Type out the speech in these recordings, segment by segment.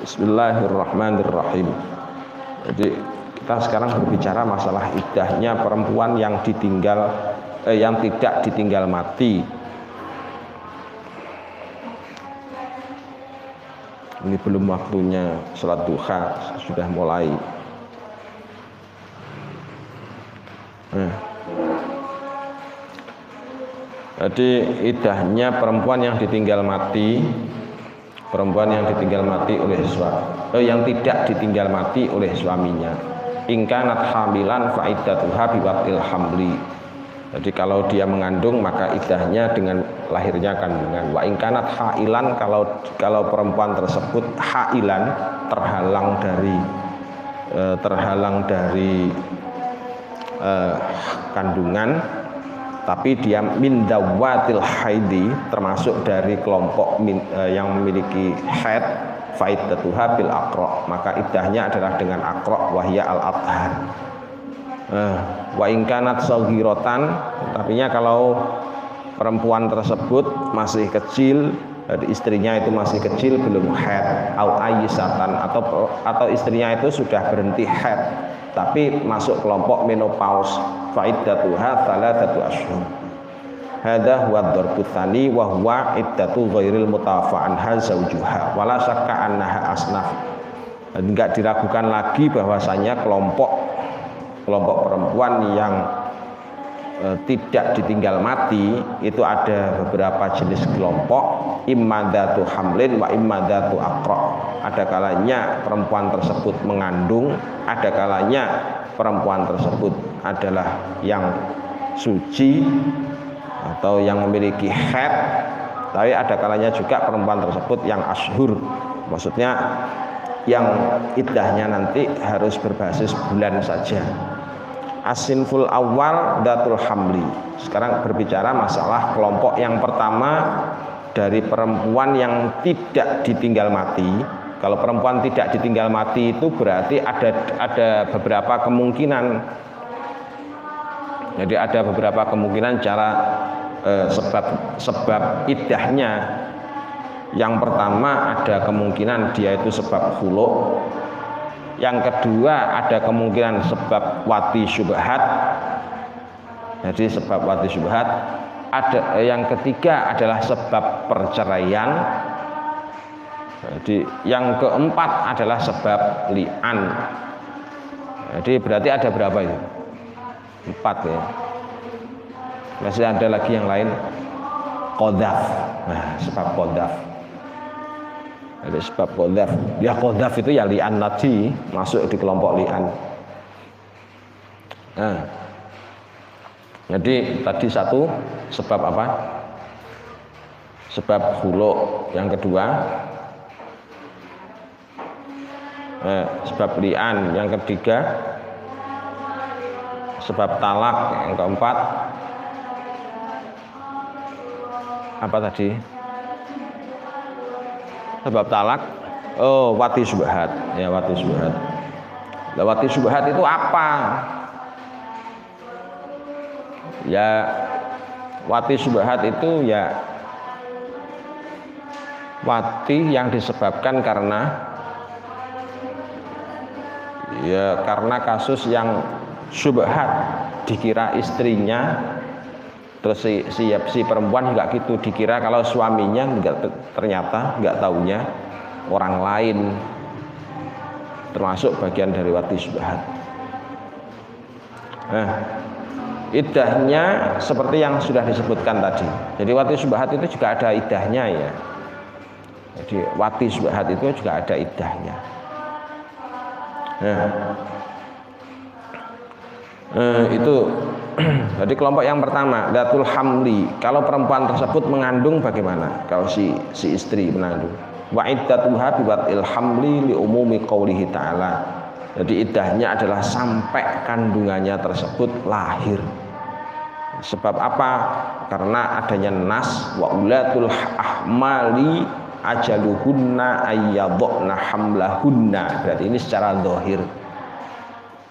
Bismillahirrahmanirrahim. Jadi kita sekarang berbicara masalah iddahnya perempuan yang tidak ditinggal mati. Ini belum waktunya sholat duha, sudah mulai. Jadi iddahnya perempuan yang ditinggal mati, yang tidak ditinggal mati oleh suaminya. Ingkanat hamilan fa iddatuha biwaqtil hamli. Jadi kalau dia mengandung maka iddahnya dengan lahirnya kandungan. Wa ingkanat hailan, kalau perempuan tersebut hailan, terhalang dari kandungan, tapi dia min dawatil haidi, termasuk dari kelompok yang memiliki haid, fa'iddatuha bil aqra, maka iddahnya adalah dengan aqra wahya al athhar. Wa in kanat saghiratan, artinya kalau perempuan tersebut masih kecil, istrinya itu masih kecil belum haid, au ayyisatan, atau istrinya itu sudah berhenti haid tapi masuk kelompok menopause, fa'iddatuha thalathatu ashhur. Hadza huwa ad-darbu tsani wa huwa iddatu ghairil mutawafa anha zawjuha wala syakka annaha asnaf. Enggak diragukan lagi bahwasanya kelompok perempuan yang tidak ditinggal mati itu ada beberapa jenis kelompok, imma dzatu hamlin wa imma dzatu aqra. Ada kalanya perempuan tersebut mengandung, ada kalanya perempuan tersebut adalah yang suci atau yang memiliki haid, tapi ada kalanya juga perempuan tersebut yang ashur, maksudnya yang iddahnya nanti harus berbasis bulan saja. As-sinful awal datul hamli. Sekarang berbicara masalah kelompok yang pertama dari perempuan yang tidak ditinggal mati. Kalau perempuan tidak ditinggal mati itu berarti ada beberapa kemungkinan. Jadi ada beberapa kemungkinan cara sebab iddahnya. Yang pertama ada kemungkinan dia itu sebab khulu'. Yang kedua ada kemungkinan sebab wati syubhat. Jadi sebab wati syubhat. Yang ketiga adalah sebab perceraian. Jadi yang keempat adalah sebab li'an. Jadi berarti ada berapa itu? 4 ya. Masih ada lagi yang lain. Qadhaf. Nah, sebab qadhaf. Ada sebab qadhaf. Ya qadhaf itu ya li'an tadi, masuk di kelompok li'an. Nah. Jadi tadi satu sebab apa? Sebab khulu'. Yang kedua sebab li'an. Yang ketiga sebab talak. Yang keempat apa tadi? Sebab talak. Oh, wati syubhat. Ya, wati syubhat. Lah wati syubhat itu apa? Ya, wati syubhat itu ya wati yang disebabkan karena kasus yang syubhat, dikira istrinya, terus si perempuan juga gitu, dikira kalau suaminya ternyata nggak taunya orang lain, termasuk bagian dari wati syubhat. Nah, iddahnya seperti yang sudah disebutkan tadi. Jadi wati syubhat itu juga ada iddahnya ya. Jadi wati syubhat itu juga ada iddahnya. Itu jadi kelompok yang pertama datul hamli. Kalau perempuan tersebut mengandung bagaimana? Kalau si istri mengandung, wa iddatuha biwatil hamli li umumi qaulihi ta'ala. Jadi iddahnya adalah sampai kandungannya tersebut lahir. Sebab apa? Karena adanya nas wa ulatul ahmali ajaluhunna ayyadhna hamlahunna. Berarti ini secara zahir.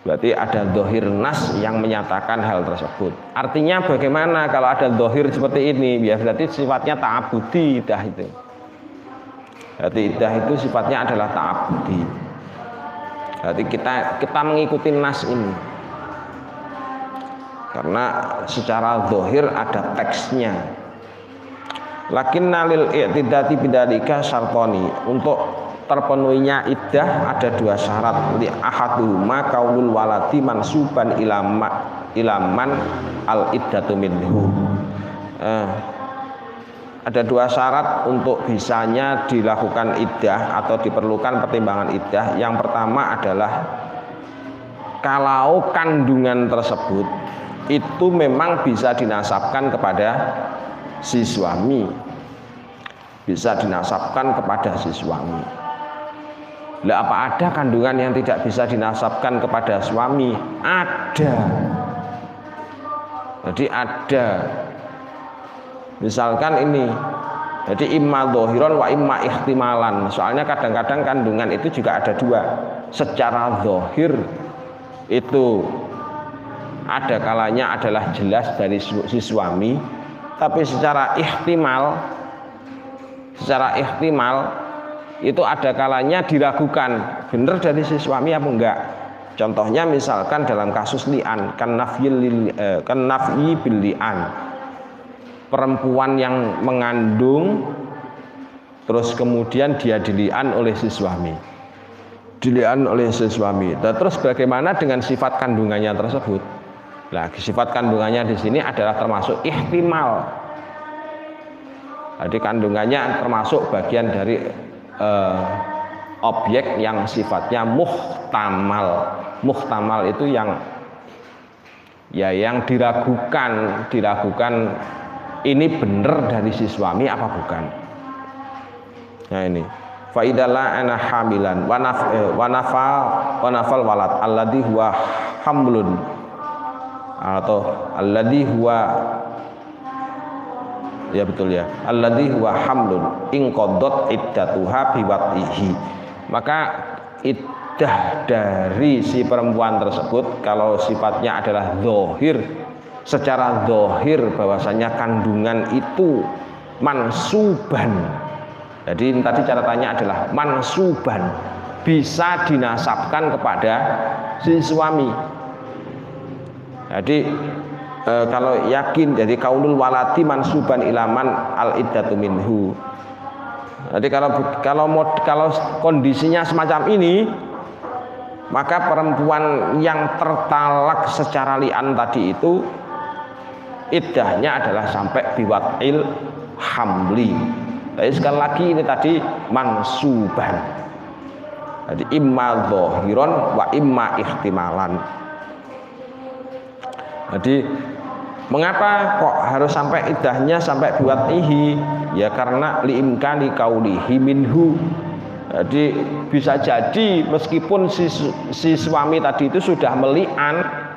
Berarti ada zahir nas yang menyatakan hal tersebut. Artinya bagaimana kalau ada zahir seperti ini? Ya berarti sifatnya ta'abudi dah itu. Jadi iddah itu sifatnya adalah ta'abudi. Jadi kita mengikuti nas ini. Karena secara zahir ada teksnya. Lakinna lil i'tidati bidzalika syartani. Untuk terpenuhinya iddah ada dua syarat. Li ahaduhuma qaulul waladi mansuban ilaman al iddatu minhu. Ada dua syarat untuk bisanya dilakukan iddah atau diperlukan pertimbangan iddah. Yang pertama adalah kalau kandungan tersebut itu memang bisa dinasabkan kepada si suami, bisa dinasabkan kepada si suami. Lah apa ada kandungan yang tidak bisa dinasabkan kepada suami? Ada. Jadi ada. Misalkan ini, jadi imma dhohiron wa imma ihtimalan. Soalnya kadang-kadang kandungan itu juga ada dua. Secara dhohir itu ada kalanya adalah jelas dari si suami, tapi secara ihtimal itu ada kalanya diragukan benar dari si suami apa enggak. Contohnya misalkan dalam kasus li'an, kan nafyi bil li'an. Perempuan yang mengandung terus kemudian dia dili'an oleh si suami. Nah, terus bagaimana dengan sifat kandungannya tersebut? Nah, sifat kandungannya di sini adalah termasuk ihtimal. Jadi kandungannya termasuk bagian dari objek yang sifatnya muhtamal. Muhtamal itu yang diragukan ini benar dari si suami apa bukan. Nah ini fa idalla ana hamilan wa nafal walad alladhi huwa hamlun atau alladhi huwa, ya betul ya, alladhi huwa hamlun in qaddot iddatuha biwatihi. Maka iddah dari si perempuan tersebut kalau sifatnya adalah zahir, secara zahir bahwasanya kandungan itu mansuban. Jadi tadi catatannya adalah mansuban, bisa dinasabkan kepada si suami. Jadi kalau yakin, jadi qaulul waladi mansuban ilaman al iddatu minhu. Jadi kalau kondisinya semacam ini, maka perempuan yang tertalak secara li'an tadi itu iddahnya adalah sampai biwatil hamli. Tapi sekali lagi ini tadi mansuban. Jadi imma dhohiron wa imma ihtimalan. Jadi mengapa kok harus sampai iddahnya sampai biwatihi? Ya karena liimkani qaulihi minhu. Jadi bisa jadi meskipun si suami tadi itu sudah meli'an.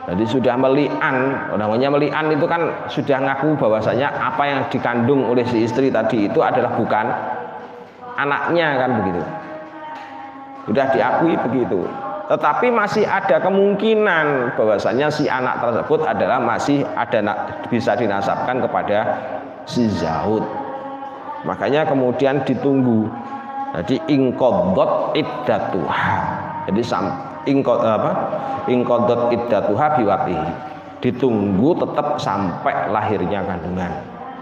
Jadi sudah meli'an, namanya meli'an itu kan sudah ngaku bahwasanya apa yang dikandung oleh si istri tadi itu adalah bukan anaknya, kan begitu. Sudah diakui begitu. Tetapi masih ada kemungkinan bahwasanya si anak tersebut adalah masih bisa dinasabkan kepada si Zaud. Makanya kemudian ditunggu. Jadi ingqaddot iddatuha. Jadi ingqaddot iddatuha biwatihi. Ditunggu tetap sampai lahirnya kandungan.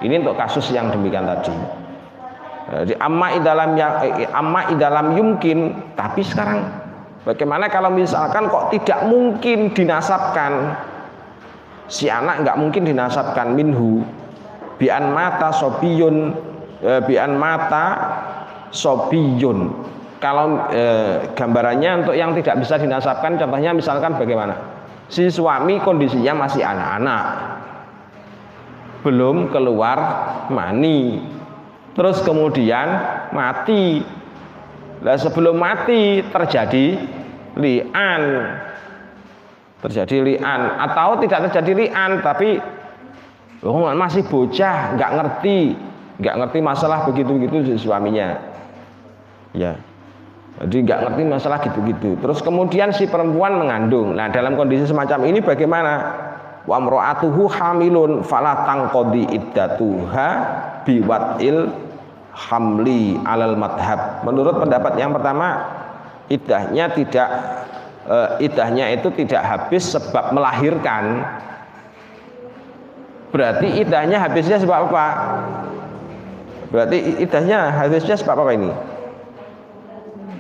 Ini untuk kasus yang demikian tadi. Jadi amma idalam yumkin, tapi sekarang bagaimana kalau misalkan kok tidak mungkin dinasabkan? Si anak nggak mungkin dinasabkan minhu bi'an mata sobiyun. Kalau gambarannya untuk yang tidak bisa dinasabkan, contohnya misalkan bagaimana? Si suami kondisinya masih anak-anak, belum keluar mani, terus kemudian mati. Nah, sebelum mati terjadi li'an, atau tidak terjadi li'an tapi masih bocah, nggak ngerti masalah begitu-begitu si suaminya, ya. Jadi nggak ngerti masalah gitu-gitu. Terus kemudian si perempuan mengandung. Nah, dalam kondisi semacam ini bagaimana? Wa amra'atuhu hamilun fala tanqadi iddatuha biwatil hamli alal madhab. Menurut pendapat yang pertama, iddahnya itu tidak habis sebab melahirkan. Berarti iddahnya habisnya sebab apa? Berarti iddahnya habisnya sebab apa ini?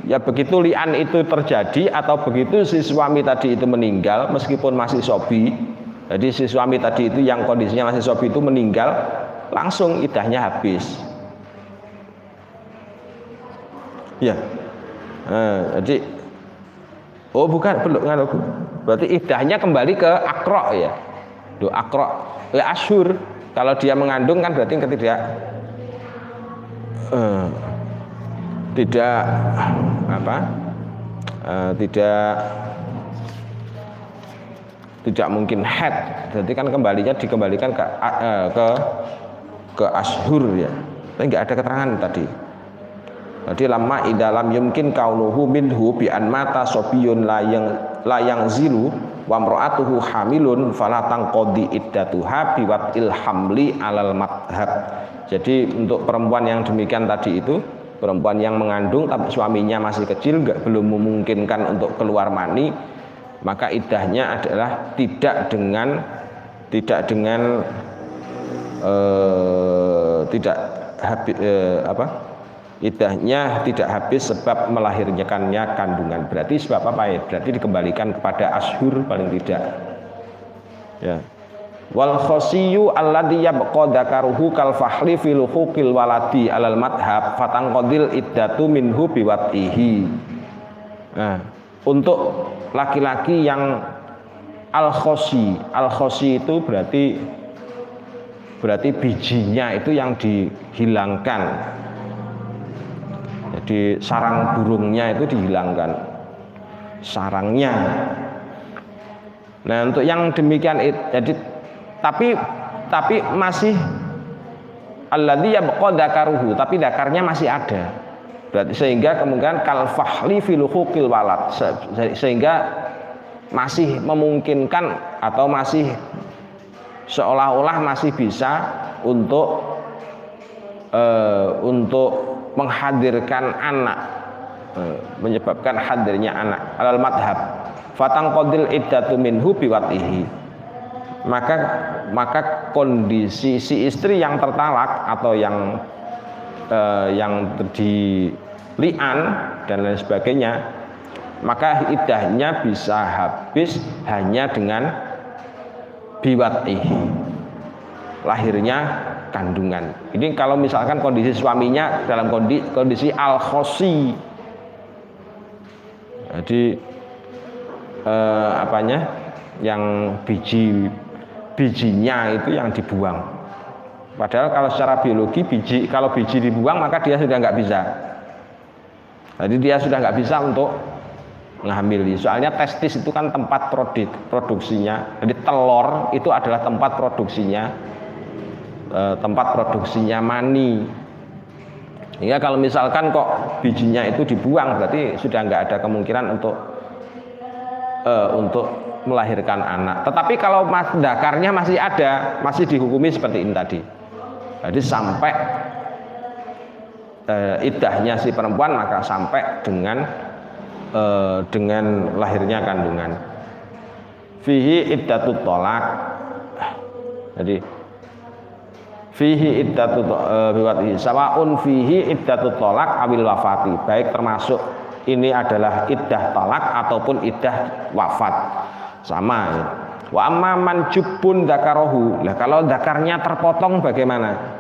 Ya begitu li'an itu terjadi atau begitu si suami tadi itu meninggal meskipun masih sobi. Jadi si suami tadi itu yang kondisinya masih sobi itu meninggal, langsung iddahnya habis. Ya, jadi bukan belum. Berarti iddahnya kembali ke akro ya. Akro asyhur. Kalau dia mengandung kan berarti tidak mungkin haid. Jadi kan dikembalikan ke asyhur ya. Tapi nggak ada keterangan tadi. Jadi lama idalam yumkin kaunuhu minhu bi an mata sobiyun layang zilu wa mra'atuhu hamilun fala tanqadi iddatuha bi watil hamli alal madhab. Jadi untuk perempuan yang demikian tadi itu, perempuan yang mengandung tapi suaminya masih kecil, belum memungkinkan untuk keluar mani, maka iddahnya adalah iddahnya tidak habis sebab melahirkannya kandungan. Berarti sebab apa ya? Berarti dikembalikan kepada asyhur paling tidak. Ya. Wal khosiyyu alladhi yabqa dzakaruhu kal fahli fil huquqil waladi alal madhab fatanqadil iddatu minhu biwatihi. Nah, untuk laki-laki yang al khosi itu berarti bijinya itu yang dihilangkan. Jadi sarang burungnya itu dihilangkan, sarangnya. Nah untuk yang demikian jadi tapi masih alladzi yabqa dzakaruhu, tapi dakarnya masih ada. Berarti sehingga kemungkinan kal fahli fil huquqil walad, sehingga masih memungkinkan atau masih seolah-olah masih bisa untuk menghadirkan anak, menyebabkan hadirnya anak alal madhab fatanqadil iddatu minhu biwatihi. Maka kondisi si istri yang tertalak atau yang di li'an dan lain sebagainya, maka iddahnya bisa habis hanya dengan biwatihi, lahirnya kandungan. Ini kalau misalkan kondisi suaminya dalam kondisi al-khosi, jadi yang bijinya itu yang dibuang. Padahal kalau secara biologi kalau biji dibuang maka dia sudah nggak bisa. Jadi dia sudah nggak bisa untuk menghamili. Soalnya testis itu kan tempat produksinya. Jadi telur itu adalah tempat produksinya mani. Hingga kalau misalkan kok bijinya itu dibuang, berarti sudah nggak ada kemungkinan untuk melahirkan anak. Tetapi kalau dakarnya masih ada, masih dihukumi seperti ini tadi. Jadi sampai iddahnya si perempuan maka sampai dengan lahirnya kandungan. Fihi iddatut tolak. Jadi fihi iddatut biwati sawaun fihi iddatut tolak awil wafati, baik termasuk ini adalah iddah talak ataupun iddah wafat, sama ya. Wa amma man jubbun dzakarahu. Lah kalau dzakarnya terpotong bagaimana?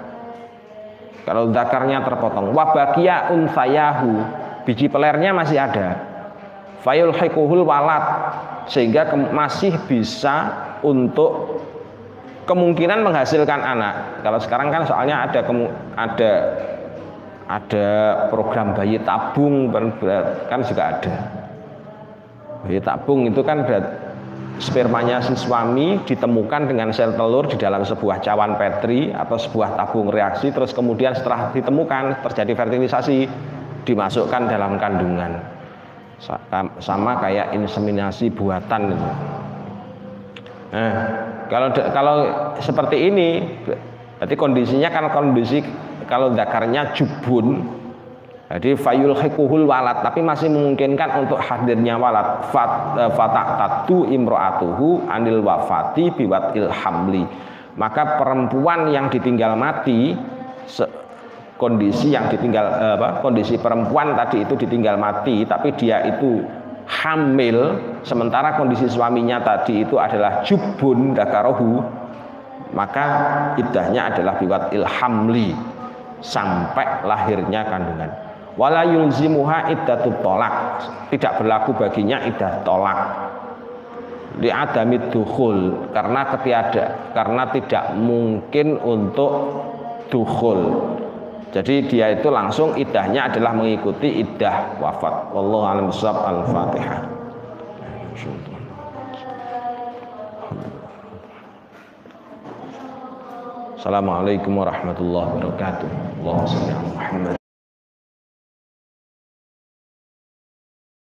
Kalau dzakarnya terpotong, wa baqiya unsayahu, biji pelernya masih ada, fayul hikuhul walad, sehingga masih bisa untuk kemungkinan menghasilkan anak. Kalau sekarang kan soalnya ada program bayi tabung kan juga ada. Bayi tabung itu kan spermanya si suami ditemukan dengan sel telur di dalam sebuah cawan petri atau sebuah tabung reaksi, terus kemudian setelah ditemukan terjadi fertilisasi, dimasukkan dalam kandungan. Sama kayak inseminasi buatan itu. Nah, kalau seperti ini, berarti kondisinya kan kondisi kalau zakarnya jubun, jadi fayul hikuhul walad, tapi masih memungkinkan untuk hadirnya walad. Fataqtatu imro'atuhu anil wafati biwatil hamli. Maka perempuan yang ditinggal mati, kondisi yang ditinggal kondisi perempuan tadi itu ditinggal mati, tapi dia itu hamil, sementara kondisi suaminya tadi itu adalah jubun dakarohu, maka iddahnya adalah biwat ilhamli, sampai lahirnya kandungan. Wala yulzimuha iddatut tolak, tidak berlaku baginya iddah tolak. Li'adamid dukhul, karena tidak mungkin untuk dukhul. Jadi dia itu langsung iddahnya adalah mengikuti iddah wafat. Wallahu a'lam bishawab. Al-Fatihah. Assalamualaikum warahmatullahi wabarakatuh. Allahumma shalli ala Muhammad.